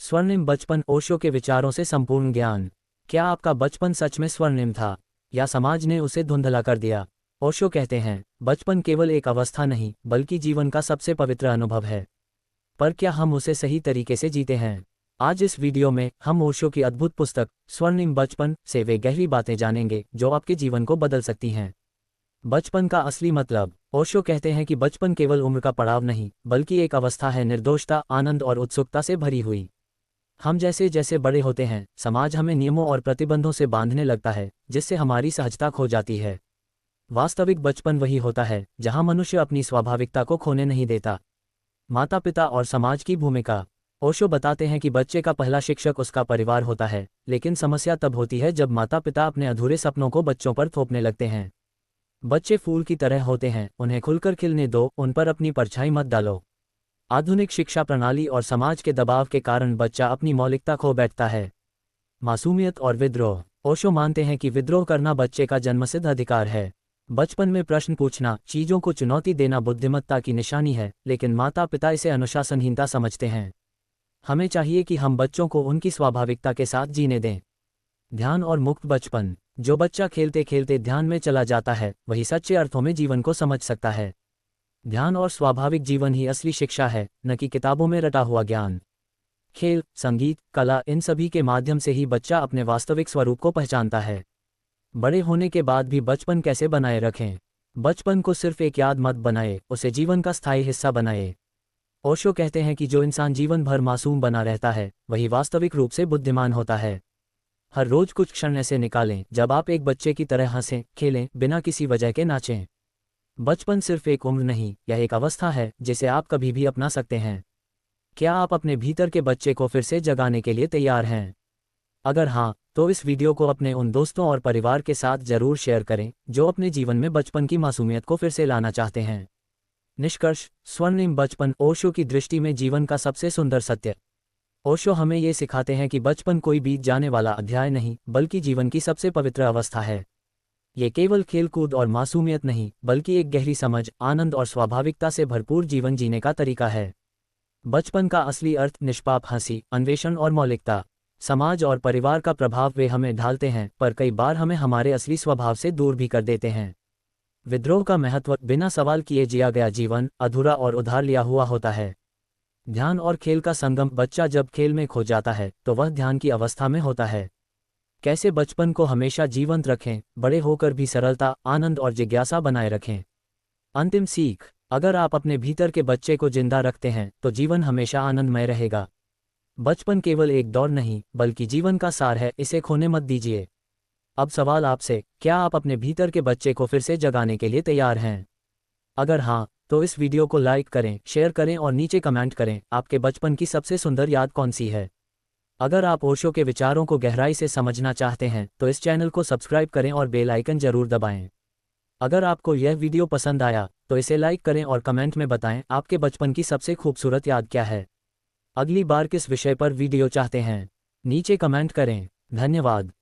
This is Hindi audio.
स्वर्णिम बचपन, ओशो के विचारों से संपूर्ण ज्ञान। क्या आपका बचपन सच में स्वर्णिम था या समाज ने उसे धुंधला कर दिया? ओशो कहते हैं, बचपन केवल एक अवस्था नहीं बल्कि जीवन का सबसे पवित्र अनुभव है। पर क्या हम उसे सही तरीके से जीते हैं? आज इस वीडियो में हम ओशो की अद्भुत पुस्तक स्वर्णिम बचपन से वे गहरी बातें जानेंगे जो आपके जीवन को बदल सकती हैं। बचपन का असली मतलब। ओशो कहते हैं कि बचपन केवल उम्र का पड़ाव नहीं बल्कि एक अवस्था है निर्दोषता, आनंद और उत्सुकता से भरी हुई। हम जैसे जैसे बड़े होते हैं, समाज हमें नियमों और प्रतिबंधों से बांधने लगता है, जिससे हमारी सहजता खो जाती है। वास्तविक बचपन वही होता है जहां मनुष्य अपनी स्वाभाविकता को खोने नहीं देता। माता पिता और समाज की भूमिका। ओशो बताते हैं कि बच्चे का पहला शिक्षक उसका परिवार होता है, लेकिन समस्या तब होती है जब माता पिता अपने अधूरे सपनों को बच्चों पर थोपने लगते हैं। बच्चे फूल की तरह होते हैं, उन्हें खुलकर खिलने दो, उन पर अपनी परछाई मत डालो। आधुनिक शिक्षा प्रणाली और समाज के दबाव के कारण बच्चा अपनी मौलिकता खो बैठता है। मासूमियत और विद्रोह। ओशो मानते हैं कि विद्रोह करना बच्चे का जन्मसिद्ध अधिकार है। बचपन में प्रश्न पूछना, चीजों को चुनौती देना बुद्धिमत्ता की निशानी है, लेकिन माता पिता इसे अनुशासनहीनता समझते हैं। हमें चाहिए कि हम बच्चों को उनकी स्वाभाविकता के साथ जीने दें। ध्यान और मुक्त बचपन। जो बच्चा खेलते खेलते ध्यान में चला जाता है, वही सच्चे अर्थों में जीवन को समझ सकता है। ध्यान और स्वाभाविक जीवन ही असली शिक्षा है, न कि किताबों में रटा हुआ ज्ञान। खेल, संगीत, कला, इन सभी के माध्यम से ही बच्चा अपने वास्तविक स्वरूप को पहचानता है। बड़े होने के बाद भी बचपन कैसे बनाए रखें? बचपन को सिर्फ एक याद मत बनाए, उसे जीवन का स्थायी हिस्सा बनाए। ओशो कहते हैं कि जो इंसान जीवन भर मासूम बना रहता है, वही वास्तविक रूप से बुद्धिमान होता है। हर रोज कुछ क्षण ऐसे निकालें जब आप एक बच्चे की तरह हंसें, खेलें, बिना किसी वजह के नाचें। बचपन सिर्फ एक उम्र नहीं, यह एक अवस्था है जिसे आप कभी भी अपना सकते हैं। क्या आप अपने भीतर के बच्चे को फिर से जगाने के लिए तैयार हैं? अगर हाँ, तो इस वीडियो को अपने उन दोस्तों और परिवार के साथ जरूर शेयर करें जो अपने जीवन में बचपन की मासूमियत को फिर से लाना चाहते हैं। निष्कर्ष, स्वर्णिम बचपन ओशो की दृष्टि में जीवन का सबसे सुंदर सत्य। ओशो हमें ये सिखाते हैं कि बचपन कोई बीत जाने वाला अध्याय नहीं बल्कि जीवन की सबसे पवित्र अवस्था है। ये केवल खेलकूद और मासूमियत नहीं बल्कि एक गहरी समझ, आनंद और स्वाभाविकता से भरपूर जीवन जीने का तरीका है। बचपन का असली अर्थ निष्पाप हंसी, अन्वेषण और मौलिकता। समाज और परिवार का प्रभाव वे हमें ढालते हैं, पर कई बार हमें हमारे असली स्वभाव से दूर भी कर देते हैं। विद्रोह का महत्व। बिना सवाल किए जिया गया जीवन अधूरा और उधार लिया हुआ होता है। ध्यान और खेल का संगम। बच्चा जब खेल में खो जाता है तो वह ध्यान की अवस्था में होता है। कैसे बचपन को हमेशा जीवंत रखें, बड़े होकर भी सरलता, आनंद और जिज्ञासा बनाए रखें। अंतिम सीख। अगर आप अपने भीतर के बच्चे को जिंदा रखते हैं तो जीवन हमेशा आनंदमय रहेगा। बचपन केवल एक दौर नहीं बल्कि जीवन का सार है, इसे खोने मत दीजिए। अब सवाल आपसे, क्या आप अपने भीतर के बच्चे को फिर से जगाने के लिए तैयार हैं? अगर हाँ, तो इस वीडियो को लाइक करें, शेयर करें और नीचे कमेंट करें, आपके बचपन की सबसे सुंदर याद कौन सी है? अगर आप ओशो के विचारों को गहराई से समझना चाहते हैं तो इस चैनल को सब्सक्राइब करें और बेल आइकन जरूर दबाएं। अगर आपको यह वीडियो पसंद आया तो इसे लाइक करें और कमेंट में बताएं आपके बचपन की सबसे खूबसूरत याद क्या है। अगली बार किस विषय पर वीडियो चाहते हैं, नीचे कमेंट करें। धन्यवाद।